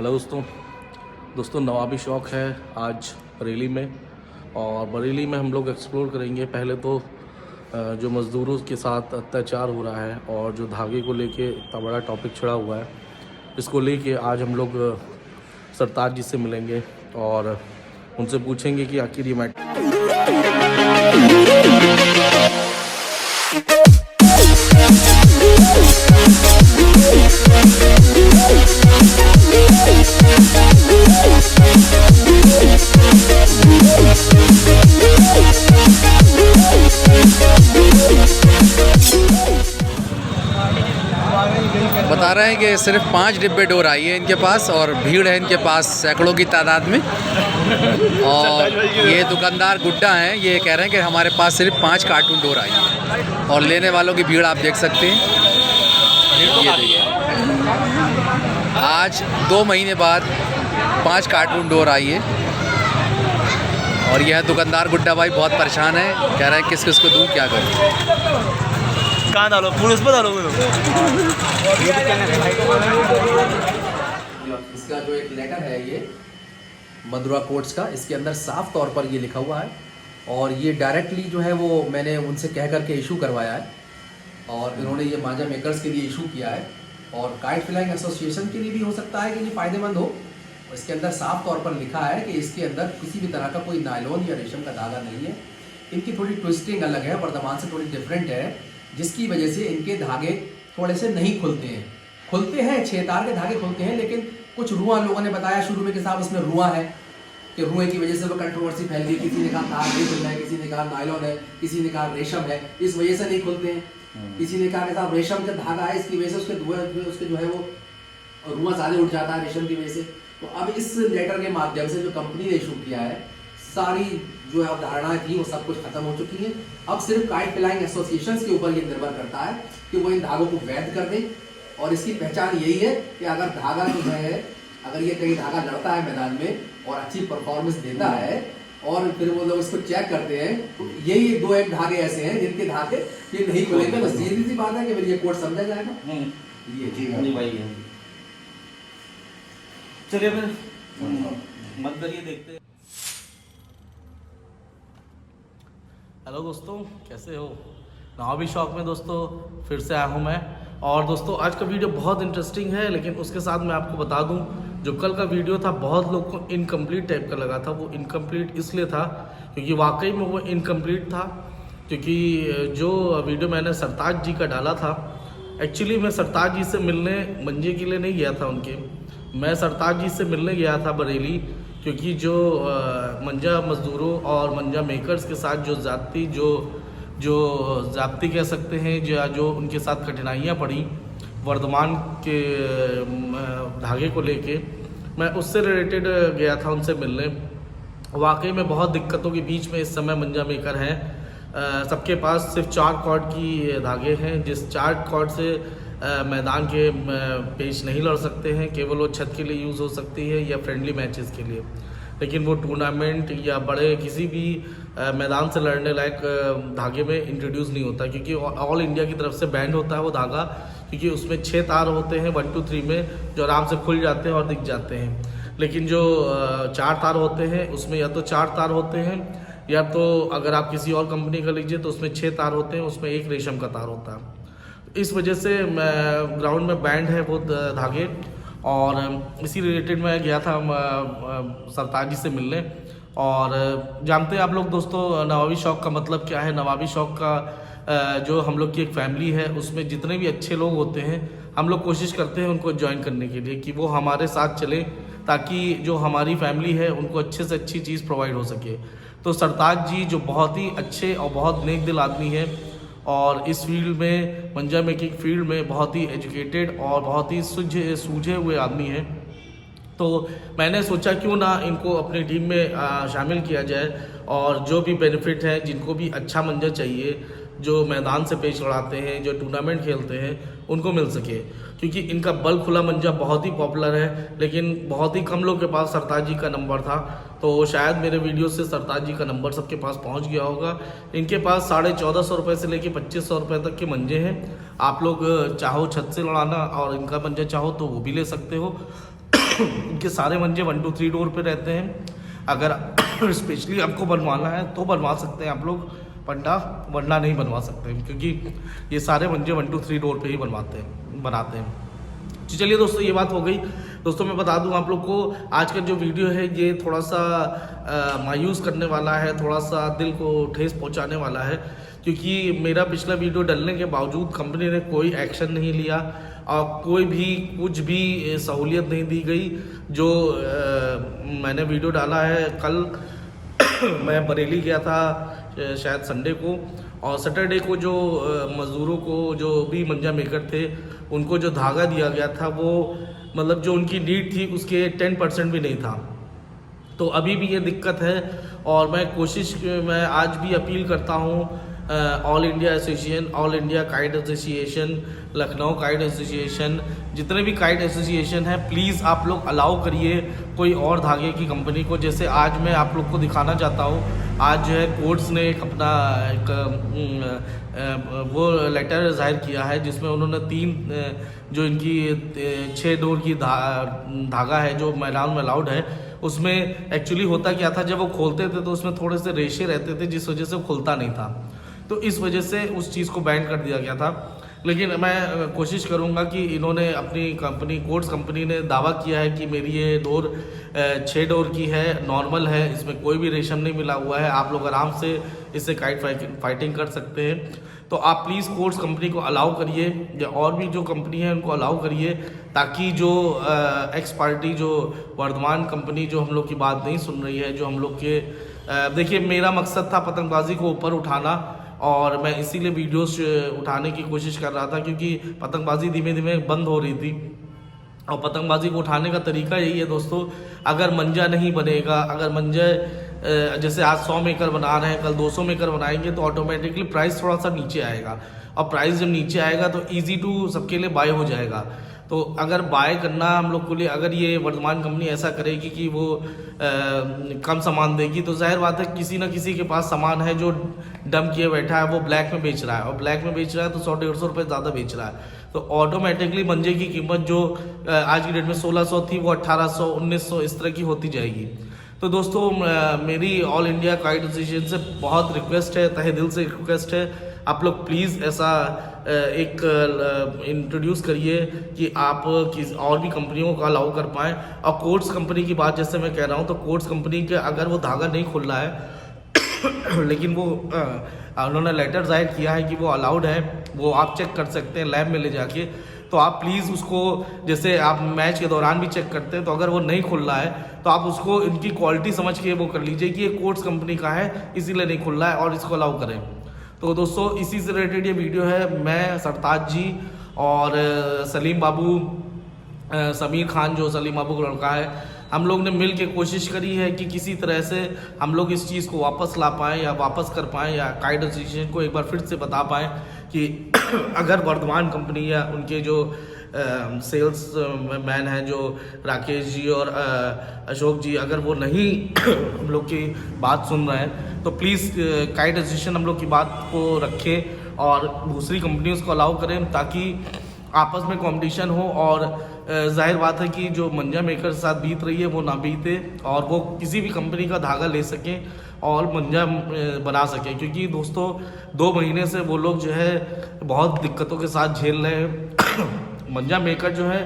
Hello दोस्तों नवाबी शौक है आज बरेली में। और बरेली में हम लोग एक्सप्लोर करेंगे। पहले तो जो मज़दूरों के साथ अत्याचार हो रहा है और जो धागे को लेके इतना बड़ा टॉपिक छिड़ा हुआ है, इसको लेके आज हम लोग सरताज जी से मिलेंगे और उनसे पूछेंगे कि आखिर ये मैटर बता रहे हैं कि सिर्फ 5 डिब्बे डोर आई है इनके पास और भीड़ है इनके पास सैकड़ों की तादाद में। और ये दुकानदार गुड्डा हैं, ये कह रहे हैं कि हमारे पास सिर्फ 5 कार्टून डोर आई है और लेने वालों की भीड़ आप देख सकते हैं। ये देखिए, आज 2 महीने बाद 5 कार्टून डोर आई है और यह दुकानदार गुड्डा भाई बहुत परेशान है, कह रहे हैं किस किस को दूँ, क्या करूँ। कहाँ डालो, पुलिस पर डालो। इसका जो एक लेटर है ये मदुरा कोर्ट्स का, इसके अंदर साफ तौर पर ये लिखा हुआ है और ये डायरेक्टली जो है वो मैंने उनसे कह करके इशू करवाया है और इन्होंने ये मांझा मेकर्स के लिए इशू किया है और काइट फ्लाइंग एसोसिएशन के लिए भी हो सकता है कि ये फ़ायदेमंद हो। इसके अंदर साफ तौर पर लिखा है कि इसके अंदर किसी भी तरह का कोई नायलॉन या रेशम का धागा नहीं है। इनकी थोड़ी ट्विस्टिंग अलग है, वर्तमान से थोड़ी डिफरेंट है, जिसकी वजह से इनके धागे थोड़े से नहीं खुलते हैं। खुलते हैं, 6 तार के धागे खुलते हैं, लेकिन कुछ रुआ लोगों ने बताया शुरू में कि साहब इसमें रुआ है, कि रुए की वजह से वो कंट्रोवर्सी फैल गई। किसी ने कहा तार नहीं खुल रहा है, किसी ने कहा नायलॉन है, किसी ने कहा रेशम है, इस वजह से नहीं खुलते हैं। किसी ने कहा कि साहब रेशम का धागा है, इसकी वजह से उसके जो है वो रुआ ज़्यादा उठ जाता है रेशम की वजह से। तो अब इस लेटर के माध्यम से जो कंपनी ने इशू किया है, सारी जो अवधारणाएं थी वो सब कुछ खत्म हो चुकी हैं। अब सिर्फ काइट फ्लाइंग एसोसिएशन के ऊपर ये निर्भर करता है कि वो इन धागों को वैध कर दें। और इसकी पहचान यही है कि अगर धागा जो है, अगर ये कहीं धागा लड़ता है मैदान में और अच्छी परफॉर्मेंस देता है और फिर वो लोग इसको चेक करते हैं, तो यही 2-1 धागे ऐसे हैं जिनके धागे ये नहीं खुलेंगे। बस सीधी सी बात है कि ये कोड समझा जाएगा। ये ठीक है, चलिए फिर मत करिए, देखते हैं। हेलो दोस्तों, कैसे हो? नवाबी शौक में दोस्तों फिर से आया हूँ मैं। और दोस्तों आज का वीडियो बहुत इंटरेस्टिंग है, लेकिन उसके साथ मैं आपको बता दूं, जो कल का वीडियो था बहुत लोग को इनकम्प्लीट टाइप का लगा था। वो इनकम्प्लीट इसलिए था क्योंकि वाकई में वो इनकम्प्लीट था, क्योंकि जो वीडियो मैंने सरताज जी का डाला था, एक्चुअली मैं सरताज जी से मिलने मंजे के लिए नहीं गया था उनके, मैं सरताज जी से मिलने गया था बरेली, क्योंकि जो मंजा मज़दूरों और मंजा मेकर्स के साथ जो ज़्यादती कह सकते हैं, जो उनके साथ कठिनाइयाँ पड़ी वर्धमान के धागे को लेके, मैं उससे रिलेटेड गया था उनसे मिलने। वाकई में बहुत दिक्कतों के बीच में इस समय मंजा मेकर हैं। सबके पास सिर्फ 4 कॉर्ड की धागे हैं, जिस 4 कॉर्ड से मैदान के पेच नहीं लड़ सकते हैं, केवल वो छत के लिए यूज़ हो सकती है या फ्रेंडली मैचेस के लिए, लेकिन वो टूर्नामेंट या बड़े किसी भी मैदान से लड़ने लायक धागे में इंट्रोड्यूस नहीं होता, क्योंकि ऑल इंडिया की तरफ से बैंड होता है वो धागा, क्योंकि उसमें 6 तार होते हैं 1 2 3 में, जो आराम से खुल जाते हैं और दिख जाते हैं। लेकिन जो 4 तार होते हैं उसमें या तो 4 तार होते हैं, या तो अगर आप किसी और कंपनी का लीजिए तो उसमें 6 तार होते हैं, उसमें 1 रेशम का तार होता है। इस वजह से ग्राउंड में बैंड है वो धागे, और इसी रिलेटेड मैं गया था सरताज जी से मिलने। और जानते हैं आप लोग दोस्तों नवाबी शौक का मतलब क्या है। नवाबी शौक का जो हम लोग की एक फैमिली है, उसमें जितने भी अच्छे लोग होते हैं हम लोग कोशिश करते हैं उनको ज्वाइन करने के लिए, कि वो हमारे साथ चले, ताकि जो हमारी फैमिली है उनको अच्छे से अच्छी चीज़ प्रोवाइड हो सके। तो सरताज जी जो बहुत ही अच्छे और बहुत नेक दिल आदमी है, और इस फील्ड में, मंजा मेकिंग फील्ड में बहुत ही एजुकेटेड और बहुत ही सूझे हुए आदमी हैं, तो मैंने सोचा क्यों ना इनको अपनी टीम में शामिल किया जाए और जो भी बेनिफिट है, जिनको भी अच्छा मंजा चाहिए, जो मैदान से पेच लड़ाते हैं, जो टूर्नामेंट खेलते हैं, उनको मिल सके। क्योंकि इनका बल खुला मंजा बहुत ही पॉपुलर है, लेकिन बहुत ही कम लोग के पास सरताज जी का नंबर था, तो शायद मेरे वीडियो से सरताज जी का नंबर सबके पास पहुंच गया होगा। इनके पास 1450 रुपये से लेके 2500 रुपये तक के मंजे हैं। आप लोग चाहो छत से लड़ाना और इनका मंजा चाहो तो वो भी ले सकते हो। इनके सारे मंजे 1 to 3 डोर पे रहते हैं। अगर स्पेशली आपको बनवाना है तो बनवा सकते हैं आप लोग पंडा, वरना नहीं बनवा सकते क्योंकि ये सारे मंजे 1 to 3 डोर पे ही बनाते हैं। तो चलिए दोस्तों, ये बात हो गई। दोस्तों मैं बता दूं आप लोग को, आज का जो वीडियो है ये थोड़ा सा मायूस करने वाला है, थोड़ा सा दिल को ठेस पहुंचाने वाला है, क्योंकि मेरा पिछला वीडियो डलने के बावजूद कंपनी ने कोई एक्शन नहीं लिया और कोई भी कुछ भी सहूलियत नहीं दी गई। जो मैंने वीडियो डाला है कल मैं बरेली गया था शायद संडे को, और सैटरडे को जो मज़दूरों को, जो भी मंजा मेकर थे, उनको जो धागा दिया गया था वो मतलब जो उनकी नीड थी उसके 10% भी नहीं था। तो अभी भी ये दिक्कत है और मैं आज भी अपील करता हूँ all India association, all India kite association, Lucknow kite association, जितने भी काइट एसोसिएशन हैं, प्लीज़ आप लोग अलाउ करिए कोई और धागे की कंपनी को। जैसे आज मैं आप लोग को दिखाना चाहता हूँ, आज जो है कोर्ट्स ने एक वो लेटर जाहिर किया है जिसमें उन्होंने 3 जो इनकी 6 डोर की धागा है जो मैदान में अलाउड है, उसमें एक्चुअली होता क्या था, जब वो खोलते थे तो उसमें थोड़े से रेशे रहते थे जिस वजह से वो खुलता नहीं था, तो इस वजह से उस चीज़ को बैन कर दिया गया था। लेकिन मैं कोशिश करूंगा कि इन्होंने अपनी कंपनी, कोर्ट्स कंपनी ने दावा किया है कि मेरी ये डोर 6 डोर की है, नॉर्मल है, इसमें कोई भी रेशम नहीं मिला हुआ है, आप लोग आराम से इससे काइट फाइटिंग कर सकते हैं। तो आप प्लीज़ कोर्ट्स कंपनी को अलाउ करिए, या और भी जो कंपनी है उनको अलाउ करिए, ताकि जो एक्स पार्टी, जो वर्धमान कंपनी जो हम लोग की बात नहीं सुन रही है, जो हम लोग के देखिए, मेरा मकसद था पतंगबाजी को ऊपर उठाना, और मैं इसीलिए वीडियोस उठाने की कोशिश कर रहा था, क्योंकि पतंगबाजी धीमे धीमे बंद हो रही थी। और पतंगबाजी को उठाने का तरीका यही है दोस्तों, अगर मंजा नहीं बनेगा, अगर मंजा जैसे आज 100 मेकर बना रहे हैं, कल 200 मेकर बनाएंगे, तो ऑटोमेटिकली प्राइस थोड़ा सा नीचे आएगा, और प्राइस जब नीचे आएगा तो ईजी टू सबके लिए बाय हो जाएगा। तो अगर बाय करना हम लोग के लिए, अगर ये वर्धमान कंपनी ऐसा करेगी कि वो कम सामान देगी, तो जाहिर बात है किसी ना किसी के पास सामान है जो डंप किए बैठा है, वो ब्लैक में बेच रहा है, और ब्लैक में बेच रहा है तो 100-150 रुपये ज़्यादा बेच रहा है। तो ऑटोमेटिकली मंजे की कीमत जो आज की डेट में 1600 थी वो 1800, 1900 इस तरह की होती जाएगी। तो दोस्तों मेरी ऑल इंडिया काइट एसोसिएशन से बहुत रिक्वेस्ट है, तहे दिल से रिक्वेस्ट है, आप लोग प्लीज़ ऐसा एक इंट्रोड्यूस करिए कि आप और भी कंपनियों को अलाउ कर पाएँ। और कोर्ट्स कंपनी की बात जैसे मैं कह रहा हूँ, तो कोर्ट्स कंपनी के अगर वो धागा नहीं खुल रहा है लेकिन वो उन्होंने लेटर जाहिर किया है कि वो अलाउड है, वो आप चेक कर सकते हैं लैब में ले जाके, तो आप प्लीज़ उसको, जैसे आप मैच के दौरान भी चेक करते हैं, तो अगर वो नहीं खुल रहा है तो आप उसको इनकी क्वालिटी समझ के वो कर लीजिए कि ये कोर्ट्स कंपनी का है, इसीलिए नहीं खुल रहा है, और इसको अलाउ करें। तो दोस्तों इसी से रिलेटेड ये वीडियो है। मैं, सरताज जी और सलीम बाबू, समीर खान जो सलीम बाबू का लड़का है, हम लोग ने मिल के कोशिश करी है कि किसी तरह से हम लोग इस चीज़ को वापस ला पाएँ या वापस कर पाएँ, या काइट एसोसिएशन को एक बार फिर से बता पाएँ कि अगर वर्धमान कंपनी या उनके जो सेल्स मैन हैं, जो राकेश जी और अशोक जी, अगर वो नहीं हम लोग की बात सुन रहे हैं, तो प्लीज़ काइट एसोसिएशन हम लोग की बात को रखें और दूसरी कंपनियों को अलाउ करें, ताकि आपस में कंपटीशन हो, और जाहिर बात है कि जो मंजा मेकर के साथ बीत रही है वो ना बीते, और वो किसी भी कंपनी का धागा ले सकें और मंजा बना सकें। क्योंकि दोस्तों 2 महीने से वो लोग जो है बहुत दिक्कतों के साथ झेल रहे हैं। मंजा मेकर जो है,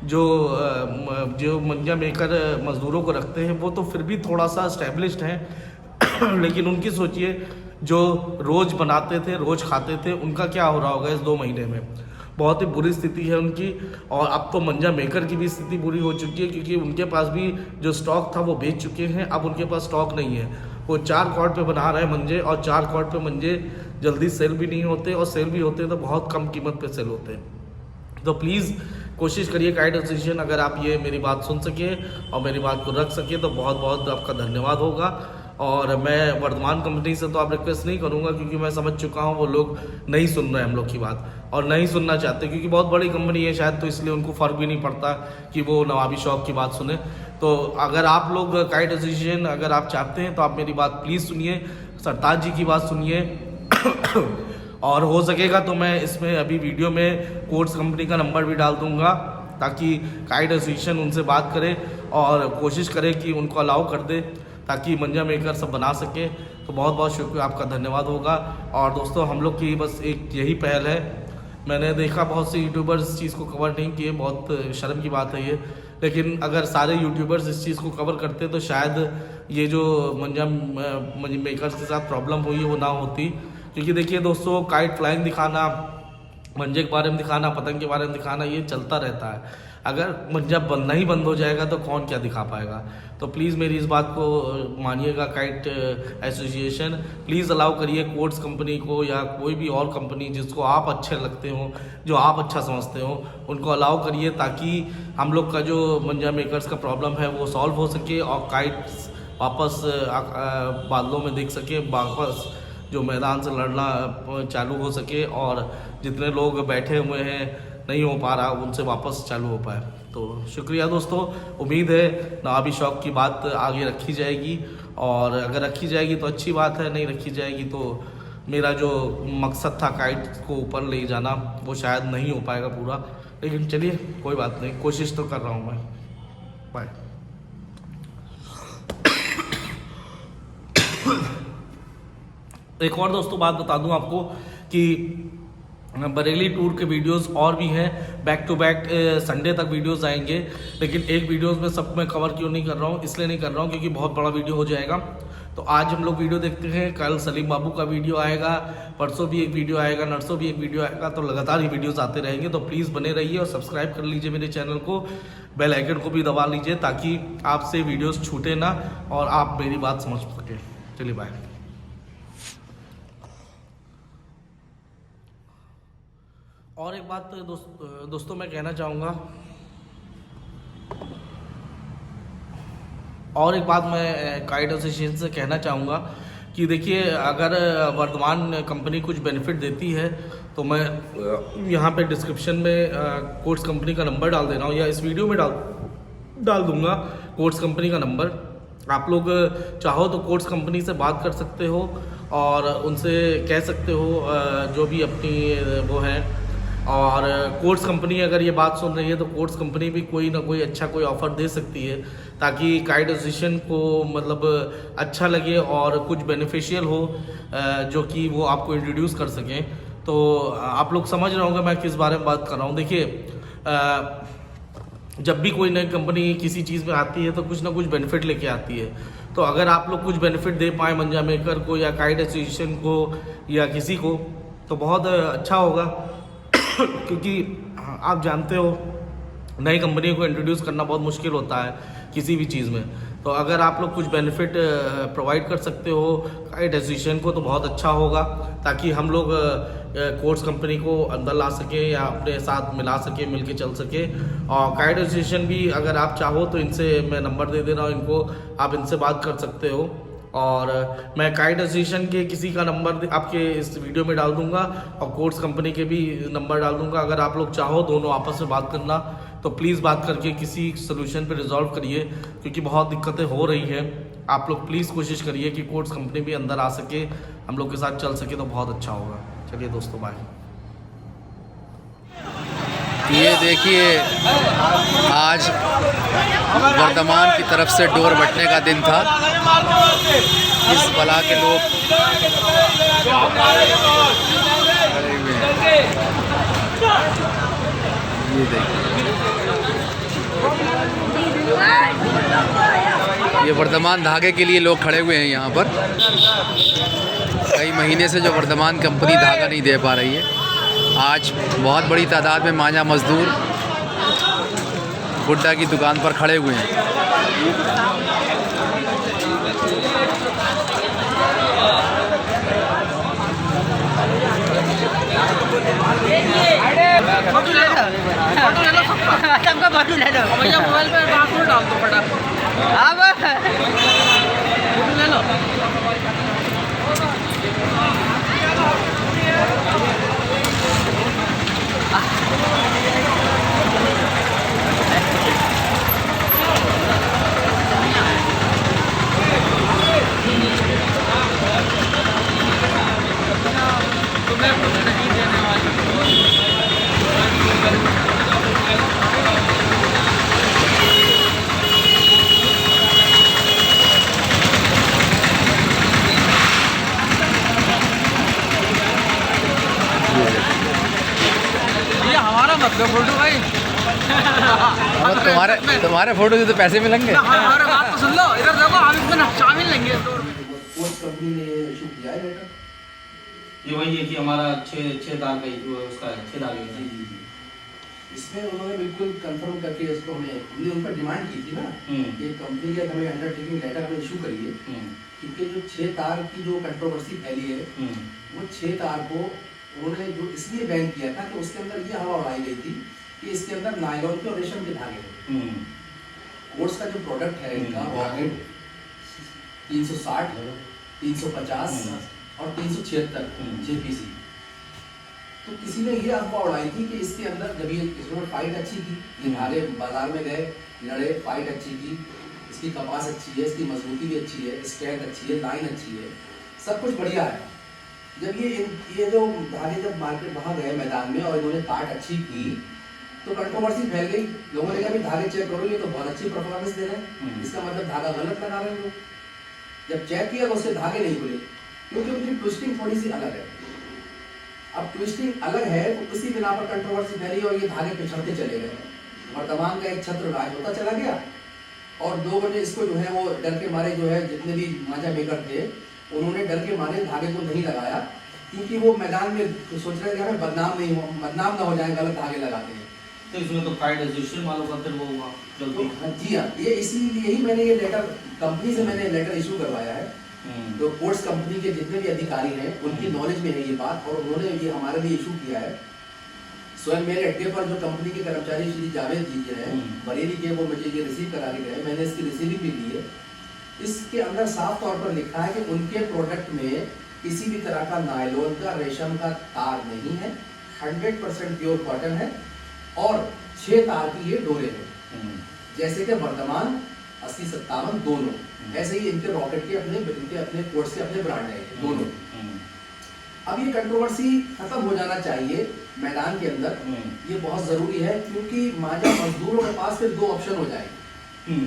जो मंजा मेकर मज़दूरों को रखते हैं, वो तो फिर भी थोड़ा सा इस्टेब्लिश्ड हैं लेकिन उनकी सोचिए, जो रोज़ बनाते थे, रोज़ खाते थे, उनका क्या हो रहा होगा इस 2 महीने में। बहुत ही बुरी स्थिति है उनकी, और अब तो मंजा मेकर की भी स्थिति बुरी हो चुकी है, क्योंकि उनके पास भी जो स्टॉक था वो बेच चुके हैं, अब उनके पास स्टॉक नहीं है। वो 4 कॉर्ड पे बना रहे हैं मंजे, और 4 कॉर्ड पे मंजे जल्दी सेल भी नहीं होते, और सेल भी होते तो बहुत कम कीमत पे सेल होते हैं। तो प्लीज़ कोशिश करिए काइट एसोसिएशन, अगर आप ये मेरी बात सुन सके और मेरी बात को रख सके तो बहुत बहुत आपका धन्यवाद होगा। और मैं वर्धमान कंपनी से तो आप रिक्वेस्ट नहीं करूंगा, क्योंकि मैं समझ चुका हूं वो लोग नहीं सुन रहे हैं हम लोग की बात, और नहीं सुनना चाहते, क्योंकि बहुत बड़ी कंपनी है शायद, तो इसलिए उनको फ़र्क भी नहीं पड़ता कि वो नवाबी शौक की बात सुने। तो अगर आप लोग काइट एसोसिएशन अगर आप चाहते हैं तो आप मेरी बात प्लीज़ सुनिए, सरताज जी की बात सुनिए और हो सकेगा तो मैं इसमें अभी वीडियो में कोर्ट्स कंपनी का नंबर भी डाल दूंगा, ताकि काइट एसोसिएशन उनसे बात करे और कोशिश करे कि उनको अलाउ कर दे ताकि मंजा मेकर सब बना सके। तो बहुत बहुत शुक्रिया, आपका धन्यवाद होगा। और दोस्तों हम लोग की बस एक यही पहल है। मैंने देखा बहुत से यूट्यूबर्स इस चीज़ को कवर नहीं किए, बहुत शर्म की बात है ये, लेकिन अगर सारे यूट्यूबर्स इस चीज़ को कवर करते तो शायद ये जो मंजा मेकर्स के साथ प्रॉब्लम हुई है वो ना होती। क्योंकि देखिए दोस्तों, काइट फ्लाइंग दिखाना, मंजे के बारे में दिखाना, पतंग के बारे में दिखाना, ये चलता रहता है। अगर मंजा बनना ही बंद हो जाएगा तो कौन क्या दिखा पाएगा। तो प्लीज़ मेरी इस बात को मानिएगा, काइट एसोसिएशन प्लीज़ अलाउ करिए कोर्ट्स कंपनी को या कोई भी और कंपनी जिसको आप अच्छे लगते हो, जो आप अच्छा समझते हो, उनको अलाउ करिए ताकि हम लोग का जो मंजा मेकर्स का प्रॉब्लम है वो सॉल्व हो सके और काइट्स वापस बादलों में दिख सके, वापस जो मैदान से लड़ना चालू हो सके और जितने लोग बैठे हुए हैं नहीं हो पा रहा उनसे वापस चालू हो पाए। तो शुक्रिया दोस्तों, उम्मीद है नवाबी शौक की बात आगे रखी जाएगी और अगर रखी जाएगी तो अच्छी बात है, नहीं रखी जाएगी तो मेरा जो मकसद था काइट को ऊपर ले जाना वो शायद नहीं हो पाएगा पूरा। लेकिन चलिए कोई बात नहीं, कोशिश तो कर रहा हूँ मैं। बाय। एक और दोस्तों बात बता दूं आपको कि बरेली टूर के वीडियोस और भी हैं, बैक टू बैक संडे तक वीडियोस आएंगे। लेकिन एक वीडियोस में सब मैं कवर क्यों नहीं कर रहा हूँ, इसलिए नहीं कर रहा हूँ क्योंकि बहुत बड़ा वीडियो हो जाएगा। तो आज हम लोग वीडियो देखते हैं, कल सलीम बाबू का वीडियो आएगा, परसों भी एक वीडियो आएगा, नरसों भी एक वीडियो आएगा। तो लगातार ही वीडियोस आते रहेंगे। तो प्लीज़ बने रहिए और सब्सक्राइब कर लीजिए मेरे चैनल को, बेल आइकन को भी दबा लीजिए ताकि आपसे वीडियोस छूटे ना और आप मेरी बात समझ सकें। चलिए बाय। और एक बात दोस्तों मैं कहना चाहूँगा, और एक बात मैं काइट एसोसिएशन से कहना चाहूँगा कि देखिए, अगर वर्धमान कंपनी कुछ बेनिफिट देती है तो मैं यहाँ पे डिस्क्रिप्शन में कोर्ट्स कंपनी का नंबर डाल दे रहा हूँ या इस वीडियो में डाल दूँगा कोर्ट्स कंपनी का नंबर। आप लोग चाहो तो कोर्ट्स कंपनी से बात कर सकते हो और उनसे कह सकते हो जो भी अपनी वो है। और कोर्ट्स कंपनी अगर ये बात सुन रही है तो कोर्ट्स कंपनी भी कोई ना कोई अच्छा कोई ऑफ़र दे सकती है ताकि काइट एसोसिएशन को मतलब अच्छा लगे और कुछ बेनिफिशियल हो जो कि वो आपको इंट्रोड्यूस कर सकें। तो आप लोग समझ रहे होंगे मैं किस बारे में बात कर रहा हूँ। देखिए, जब भी कोई नई कंपनी किसी चीज़ में आती है तो कुछ ना कुछ बेनिफिट लेके आती है। तो अगर आप लोग कुछ बेनिफिट दे पाएँ मंजा मेकर को या काइट एसोसिएशन को या किसी को तो बहुत अच्छा होगा क्योंकि आप जानते हो नई कंपनी को इंट्रोड्यूस करना बहुत मुश्किल होता है किसी भी चीज़ में। तो अगर आप लोग कुछ बेनिफिट प्रोवाइड कर सकते हो काइट एसोसिएशन को तो बहुत अच्छा होगा ताकि हम लोग कोर्ट्स कंपनी को अंदर ला सके या अपने साथ मिला सके, मिल के चल सके। और काइट एसोसिएशन भी अगर आप चाहो तो इनसे मैं नंबर दे दे रहा हूँ, इनको आप इनसे बात कर सकते हो। और मैं काइट एसोसिएशन के किसी का नंबर आपके इस वीडियो में डाल दूंगा और कोर्ट्स कंपनी के भी नंबर डाल दूंगा। अगर आप लोग चाहो दोनों आपस में बात करना तो प्लीज़ बात करके किसी सोल्यूशन पे रिजॉल्व करिए क्योंकि बहुत दिक्कतें हो रही हैं। आप लोग प्लीज़ कोशिश करिए कि कोर्ट्स कंपनी भी अंदर आ सके, हम लोग के साथ चल सके तो बहुत अच्छा होगा। चलिए दोस्तों बाय। ये देखिए, आज वर्धमान की तरफ से डोर बटने का दिन था। इस बला के लोग ये देखिए, ये वर्धमान धागे के लिए लोग खड़े हुए हैं यहाँ पर। कई महीने से जो वर्धमान कंपनी धागा नहीं दे पा रही है, आज बहुत बड़ी तादाद में मांझा मजदूर गुड्डा की दुकान पर खड़े हुए हैं। फोटो ले लो भैया, मोबाइल पे पासवर्ड डाल दो फटाफट। अब ले लो। तुम्हें कुछ नहीं देने वाली। तुम्हारे फोटो से तो पैसे मिलेंगे। हमारे बात तो सुन लो, इधर देखो, हम इसमें शामिल लेंगे इस दौर में। कोर्स कंपनी ने इशू किया है लेटर। ये वही है कि हमारा 6 तार का उसका 6 धागे का। इसमें उन्होंने बिल्कुल कंफर्म करके इसको हमने उन पर डिमांड की थी ना कि कंपनी के हमें अंडरटेकिंग लेटर हमें इशू करिए, क्योंकि जो 6 तार की जो कंट्रोवर्सी फैली है वो 6 तार को उन्होंने जो इसलिए बैन किया था कि उसके अंदर ये हवा उड़ाई गई थी कि इसके अंदर नायलॉन के और रेशम के धागे हैं। कोर्स का जो प्रोडक्ट है इनका रॉकेट 360, 350 और 376 जेपीसी। तो किसी ने ये अफवाह उड़ाई थी कि इसके अंदर जब ये इसमें फाइट अच्छी की, ये धागे बाजार में गए, लड़े, फाइट अच्छी की, इसकी कपास अच्छी है, इसकी मजबूती भी अच्छी है, स्ट्रेंथ अच्छी है, लाइन अच्छी है, सब कुछ बढ़िया है। जब ये जो धागे जब मार्केट वहाँ गए मैदान में और इन्होंने काट अच्छी की तो कंट्रोवर्सी फैल गई। लोगों ने कहा भी धागे चेक करो, ये तो बहुत अच्छी परफॉर्मेंस दे रहे हैं, इसका मतलब धागा गलत लगा रहे हैं लोग। जब चेक किया तो उसके धागे नहीं खुले, क्योंकि उनकी ट्विस्टिंग थोड़ी सी अलग है। अब ट्विस्टिंग अलग है तो इसी बिना पर कंट्रोवर्सी फैली और ये धागे पिछड़ते चले गए। वर्तमान का एक छत्र राज होता चला गया और लोगों ने इसको जो है वो डर के मारे जो है जितने भी मांझा मेकर थे उन्होंने डर के मारे धागे को नहीं लगाया, क्योंकि वो मैदान में सोच रहे थे हमें बदनाम ना हो जाए, गलत धागे लगाते हैं। तो इसमें तो फाइट एसोसिएशन वालों का फिर वो गलती। जी हाँ, ये इसीलिए ही मैंने ये लेटर कंपनी से मैंने लेटर इशू करवाया है। तो कोर्स कंपनी के जितने भी अधिकारी हैं उनकी नॉलेज में है ये बात और उन्होंने ये हमारे लिए इशू किया है। स्वयं मेरे अड्डे पर जो कंपनी के कर्मचारी श्री जावेद जी हैं बरेली के, वो मुझे ये रिसीव करा के गए, मैंने इसकी रिसीविंग भी ली है। इसके अंदर साफ तौर पर लिखा है कि उनके प्रोडक्ट में किसी भी तरह का नायलॉन का रेशम का तार नहीं है, 100% प्योर कॉटन है और 6 तार की ये डोरे हैं, जैसे कि वर्तमान 80-57 दोनों, ऐसे ही इनके रॉकेट के अपने कोर्स के अपने ब्रांड है दोनों। अब ये कंट्रोवर्सी खत्म हो जाना चाहिए मैदान के अंदर, ये बहुत जरूरी है, क्योंकि मांझा मजदूरों के पास फिर 2 ऑप्शन हो जाएंगे।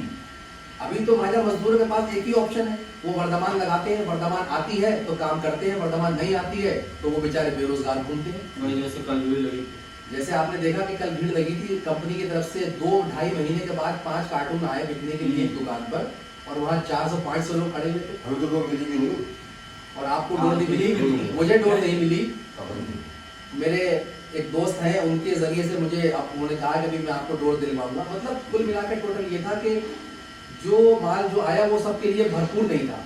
अभी तो मांझा मजदूरों के पास एक ही ऑप्शन है, वो वर्धमान लगाते हैं, वर्धमान आती है तो काम करते हैं, वर्धमान नहीं आती है तो वो बेचारे बेरोजगार घूमते हैं। जैसे कल भीड़ लगी, जैसे आपने देखा कि कल भीड़ लगी थी, कंपनी की तरफ से 2-2.5 महीने के बाद 5 कार्टून आए बिकने के लिए एक दुकान पर और वहाँ 400-500 लोग खड़े हुए थे। हमें तो डोर मिली भी नहीं और आपको डोर नहीं मिली, मुझे डोर नहीं मिली। मेरे एक दोस्त हैं, उनके जरिए से मुझे उन्होंने कहा कि मैं आपको डोर दिलवाऊंगा। मतलब कुल मिलाकर टोटल ये था कि जो माल जो आया वो सबके लिए भरपूर नहीं था,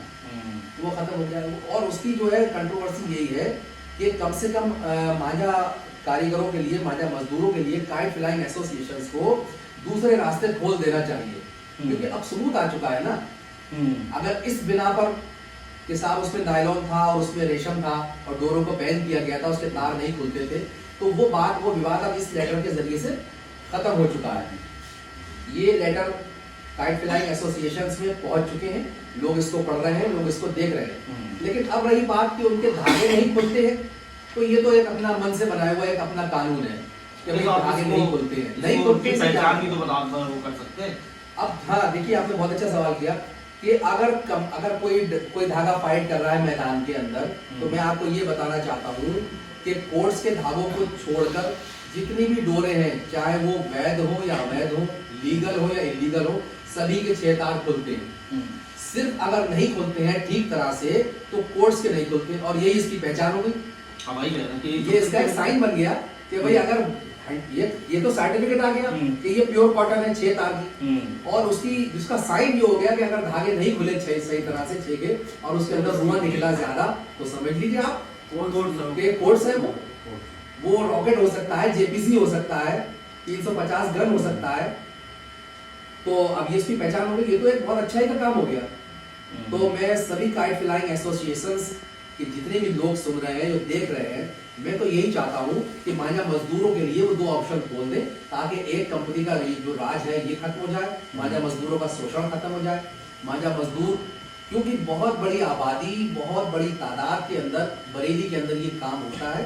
वो खत्म हो गया। और उसकी जो है कंट्रोवर्सी यही है कि कम से कम मांझा कारीगरों के लिए, मांझा मजदूरों के लिए काइट फ्लाइंग एसोसिएशंस को दूसरे रास्ते खोल देना चाहिए, क्योंकि अब सबूत आ चुका है ना। अगर इस बिना पर कि साहब उसमें नायलॉन था और उसमें रेशम था और डोरों को बैन किया गया था, उसके तार नहीं खुलते थे, तो वो विवाद अब इस लेटर के जरिए से खत्म हो चुका है। ये लेटर काइट फ्लाइंग एसोसिएशंस में पहुंच चुके हैं, लोग इसको पढ़ रहे हैं, लोग इसको देख रहे हैं। लेकिन अब रही बात कि उनके धागे नहीं खुलते हैं, तो ये तो एक अपना मन से बनाया हुआ एक अपना कानून है कि भाई धागे नहीं खुलते हैं, नहीं खुलते पहचान भी तो बता वो कर सकते हैं। अब हाँ देखिए, आपने बहुत अच्छा सवाल किया कि अगर कोई धागा फाइट कर रहा है मैदान के अंदर, तो मैं आपको ये बताना चाहता हूँ कि कोर्स के धागों को छोड़कर जितनी भी डोरे हैं, चाहे वो वैध हो या अवैध हो, लीगल हो या इलीगल हो, सभी के 6 तार खुलते हैं। सिर्फ अगर नहीं खुलते हैं ठीक तरह से तो कोर्स के नहीं खुलते, और यही इसकी पहचान हो गई। ये इसका एक साइन बन गया कि भाई अगर ये तो सर्टिफिकेट आ गया कि ये प्योर कॉटन है 6 तार की, और उसका साइन ये हो गया कि अगर धागे नहीं खुले सही तरह से 6 के और उसके अंदर रुआ निकला ज्यादा, तो समझ लीजिए आप कोर्स है, वो रॉकेट हो सकता है, जेपीसी हो सकता है, 350 गन हो सकता है। तो अब ये इसकी पहचान हो गई, ये तो एक बहुत अच्छा ही का काम हो गया। तो मैं सभी काइट फ्लाइंग एसोसिएशंस के जितने भी लोग सुन रहे हैं, जो देख रहे हैं, मैं तो यही चाहता हूँ कि मांझा मजदूरों के लिए वो 2 ऑप्शन खोल दें, ताकि एक कंपनी का जो राज है ये खत्म हो जाए, मांझा मजदूरों का शोषण खत्म हो जाए। मांझा मजदूर, क्योंकि बहुत बड़ी आबादी, बहुत बड़ी तादाद के अंदर बरेली के अंदर ये काम होता है,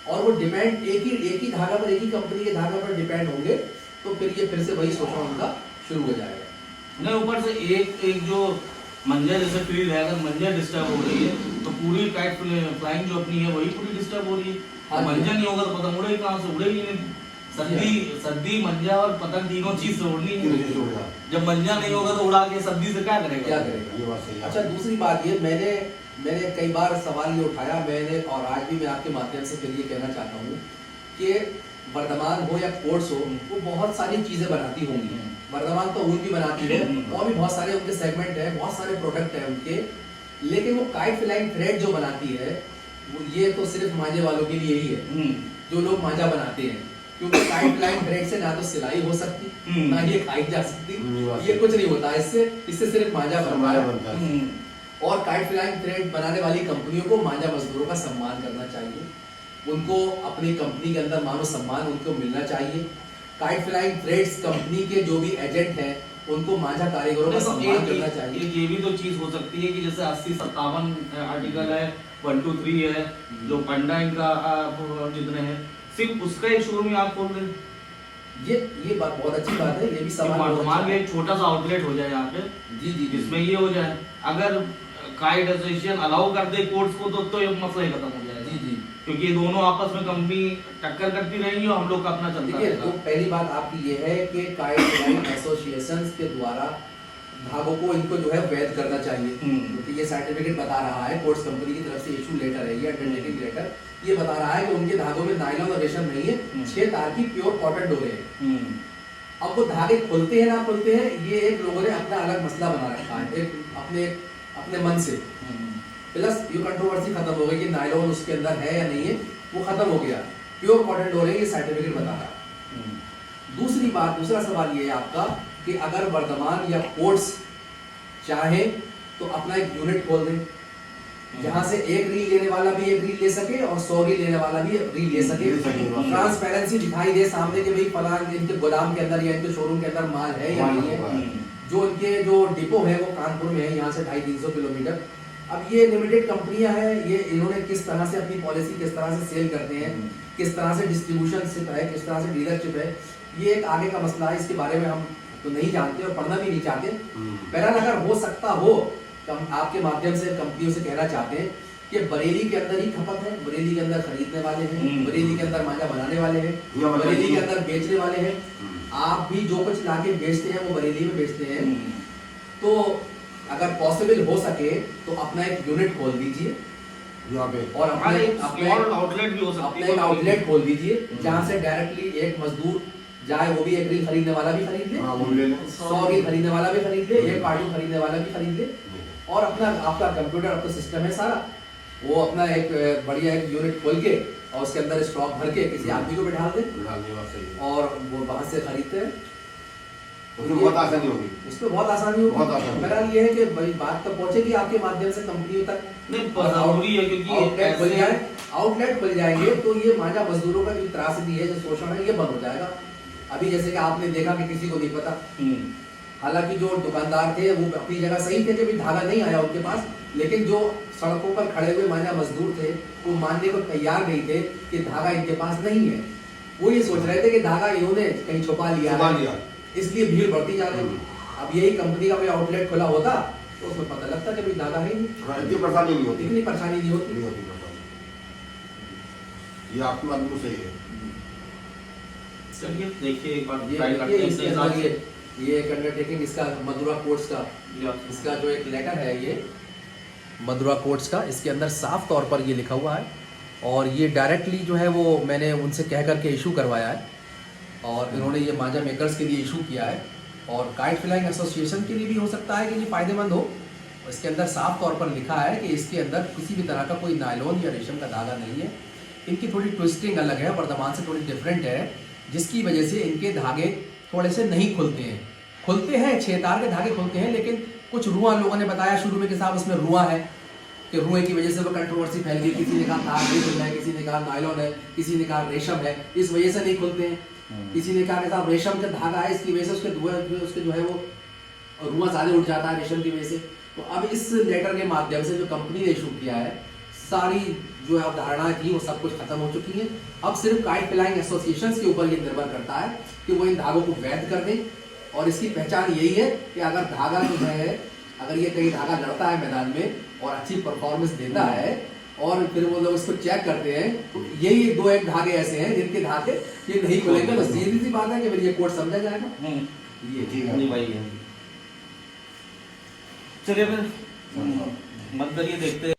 और वो डिपेंड एक ही धागा पर, एक ही कंपनी के धागा पर डिपेंड होंगे, तो फिर से वही शोषण उनका शुरू हो जाएगा। नहीं, ऊपर से एक जो मंजर जैसे फील्ड है, अगर मंजर डिस्टर्ब हो रही है तो पूरी काइट फ्लाइंग जो अपनी है वही पूरी डिस्टर्ब हो रही है। हाँ, मंजर नहीं होगा तो पतंग उड़ेगी कहाँ से, उड़ेगी नहीं। सद्दी मंजा और पतंग तीनों चीज से उड़नी है। जब मंजा नहीं होगा तो उड़ा के सद्दी से क्या करेगा? क्या करेगा? अच्छा, दूसरी बात ये मैंने कई बार सवाल ये उठाया, मैंने और आज भी मैं आपके माध्यम से फिर ये कहना चाहता हूँ कि वर्धमान हो या कोर्ट्स हो, वो बहुत सारी चीजें बनाती होंगी। वर्धमान तो ऊन भी बनाती है और भी बहुत सारे उनके सेगमेंट है, बहुत सारे प्रोडक्ट है उनके, लेकिन वो काइट फ्लाइंग थ्रेड जो बनाती है वो ये तो सिर्फ मांझे वालों के लिए ही है, जो लोग मांझा बनाते हैं। क्योंकि काइट फ्लाइंग थ्रेड से ना तो सिलाई हो सकती, ना ये खाई जा सकती, ये कुछ नहीं होता इससे सिर्फ मांझा बनता है। और काइट फ्लाइंग थ्रेड बनाने वाली कंपनियों को मांझा मजदूरों का सम्मान करना चाहिए, उनको अपनी कंपनी के अंदर मानो सम्मान उनको मिलना चाहिए। काइट फ्लाइंग थ्रेड्स कंपनी के जो भी एजेंट हैं उनको मांझा कारीगरों का सम्मान करना चाहिए। ये भी तो चीज हो सकती है कि जैसे 80-57 आर्टिकल है, 1, 2, 3 है, जो पंडा इनका जितने हैं, सिर्फ उसका एक शोरूम आप खोल दें। ये बात बहुत अच्छी बात है, ये भी सवाल वर्धमान में एक छोटा सा आउटलेट हो जाए यहाँ पे, जी, जिसमें ये हो जाए। अगर काइट एसोसिएशन अलाउ कर दे कोर्ट्स को तो ये मसला ही खत्म हो जाएगा। जी, क्योंकि दोनों आपस में कंपनी टक्कर करती रहेंगी और हम लोग का अपना चलता रहेगा। तो पहली बात आपकी ये है कि काइट फ्लाइंग एसोसिएशन के द्वारा धागों को इनको जो है वैध करना चाहिए, क्योंकि ये सर्टिफिकेट बता रहा है, कोर्ट्स कंपनी की तरफ से इशू लेटर है, ये अंडरटेकिंग लेटर, ये बता रहा है कि उनके धागों में नायलॉन और रेशम नहीं है, 6 तार की प्योर कॉटन डोरे हैं। अब वो धागे खुलते हैं ना खुलते हैं, ये एक लोगों ने अपना अलग मसला बना रखा है, एक अपने मन से। प्लस ये कंट्रोवर्सी खत्म हो गई कि नायलॉन उसके अंदर है या नहीं है, वो खत्म हो गया, प्योर कॉटन डोरे ये सर्टिफिकेट बता रहा है। दूसरा सवाल ये है आपका कि अगर वर्धमान या कोर्ट्स चाहे तो अपना एक यूनिट खोल दें, जहां से एक रील लेने वाला भी एक रील ले सके और 100 रील लेने वाला भी रील ले सके। ट्रांसपेरेंसी दिखाई दे सामने कि भाई फलां इनके गोदाम के अंदर या इनके शोरूम के अंदर माल है या नहीं है। जो इनके जो डिपो है वो कानपुर में है, यहाँ से 250-300 किलोमीटर। अब ये लिमिटेड कंपनियां हैं, ये इन्होंने किस तरह से अपनी पॉलिसी किस तरह से सेल करते हैं, किस तरह से डिस्ट्रीब्यूशनशिप है, किस तरह से डीलरशिप है, ये एक आगे का मसला है। इसके बारे में हम तो नहीं जानते और पढ़ना भी नहीं चाहते। बहरहाल अगर हो सकता हो तो हम आपके माध्यम से कंपनियों से कहना चाहते हैं कि बरेली के अंदर ही खपत है, बरेली के अंदर खरीदने वाले हैं, बरेली के अंदर मांझा बनाने वाले हैं, बरेली के अंदर बेचने वाले हैं। आप भी जो कुछ लाके बेचते हैं वो बरेली में बेचते हैं, तो अगर पॉसिबल हो सके तो अपना एक यूनिट खोल दीजिए और अपना एक आउटलेट खोल दीजिए, जहाँ से डायरेक्टली एक मजदूर जाए, वो भी एक रील खरीदने वाला भी खरीद ले, 100 रील खरीदने वाला भी खरीद ले, एक कार्टून खरीदने वाला भी खरीद ले, और अपना आपका कंप्यूटर आपका सिस्टम है सारा, वो अपना एक बढ़िया एक यूनिट खोल के और उसके अंदर स्टॉक भर के किसी आदमी को बिठा दे और वो वहां से खरीदते हैं। उसमें बहुत आसानी होगी, उसमें बहुत आसानी होगी। मेरा ये है कि भाई बात तो पहुंचेगी आपके माध्यम से कंपनियों तक, जरूरी है क्योंकि आउटलेट खुल जाएंगे तो ये मांझा मजदूरों का जो त्रासदी है, जो शोषण है, ये बंद हो जाएगा। अभी जैसे कि आपने देखा कि किसी को नहीं पता, हालांकि जो दुकानदार थे वो अपनी जगह सही थे कि धागा नहीं आया उनके पास, लेकिन जो सड़कों पर खड़े हुए मांझा मजदूर थे वो मानने को तैयार नहीं थे कि धागा इनके पास नहीं है। वो ये सोच रहे थे कि धागा इन्होंने कहीं छुपा लिया, इसलिए भीड़ बढ़ती जा रही। अब यही कंपनी का कोई आउटलेट खुला होता तो उसमें पता लगता कि भाई धागा है नहीं, इतनी परेशानी नहीं होती, इतनी परेशानी नहीं होती। ये आपकी बात बिल्कुल सही है। चलिए देखिए एक बार ये एक अंडरटेकिंग इसका मदुरा कोर्ट्स का, इसका जो एक लेटर है ये मदुरा कोर्ट्स का, इसके अंदर साफ तौर पर ये लिखा हुआ है और ये डायरेक्टली जो है वो मैंने उनसे कह करके इशू करवाया है और इन्होंने ये मांझा मेकर्स के लिए इशू किया है और काइट फ्लाइंग एसोसिएशन के लिए भी हो सकता है कि ये फायदेमंद हो। इसके अंदर साफ तौर पर लिखा है कि इसके अंदर किसी भी तरह का कोई नायलॉन या रेशम का धागा नहीं है। इनकी थोड़ी ट्विस्टिंग अलग है, वर्धमान से थोड़ी डिफरेंट है, जिसकी वजह से इनके धागे थोड़े से नहीं खुलते हैं। खुलते हैं, 6 तार के धागे खुलते हैं, लेकिन कुछ रुआ लोगों ने बताया शुरू में कि साहब उसमें रुआ है, कि रुए की वजह से वो कंट्रोवर्सी फैल गई। किसी ने कहा तार नहीं खुल रहा है, किसी ने कहा नायलॉन है, किसी ने कहा रेशम है, इस वजह से नहीं खुलते हैं। किसी ने कहा कि साहब रेशम का धागा है, इसकी वजह से उसके जो है वो रुआ ज़्यादा उठ जाता है रेशम की वजह से। तो अब इस लेटर के माध्यम से जो कंपनी ने इशू किया है, सारी जो अवधारणाएं थी वो सब कुछ खत्म हो चुकी हैं। अब सिर्फ काइट फ्लाइंग एसोसिएशन के ऊपर ये निर्भर करता है कि वो इन धागों को वैध कर दें और इसकी पहचान यही है कि अगर धागा जो है, अगर ये कहीं धागा लड़ता है मैदान में और अच्छी परफॉर्मेंस देता है और फिर वो लोग उसको चेक करते हैं। यही दो एक धागे ऐसे हैं जिनके धागे ये नहीं खुलेंगे। बस सीधी सी बात है कि फिर ये कोड समझा जाएगा। ये ठीक है नहीं भाई है। चलिए फिर मत करिए, देखते हैं।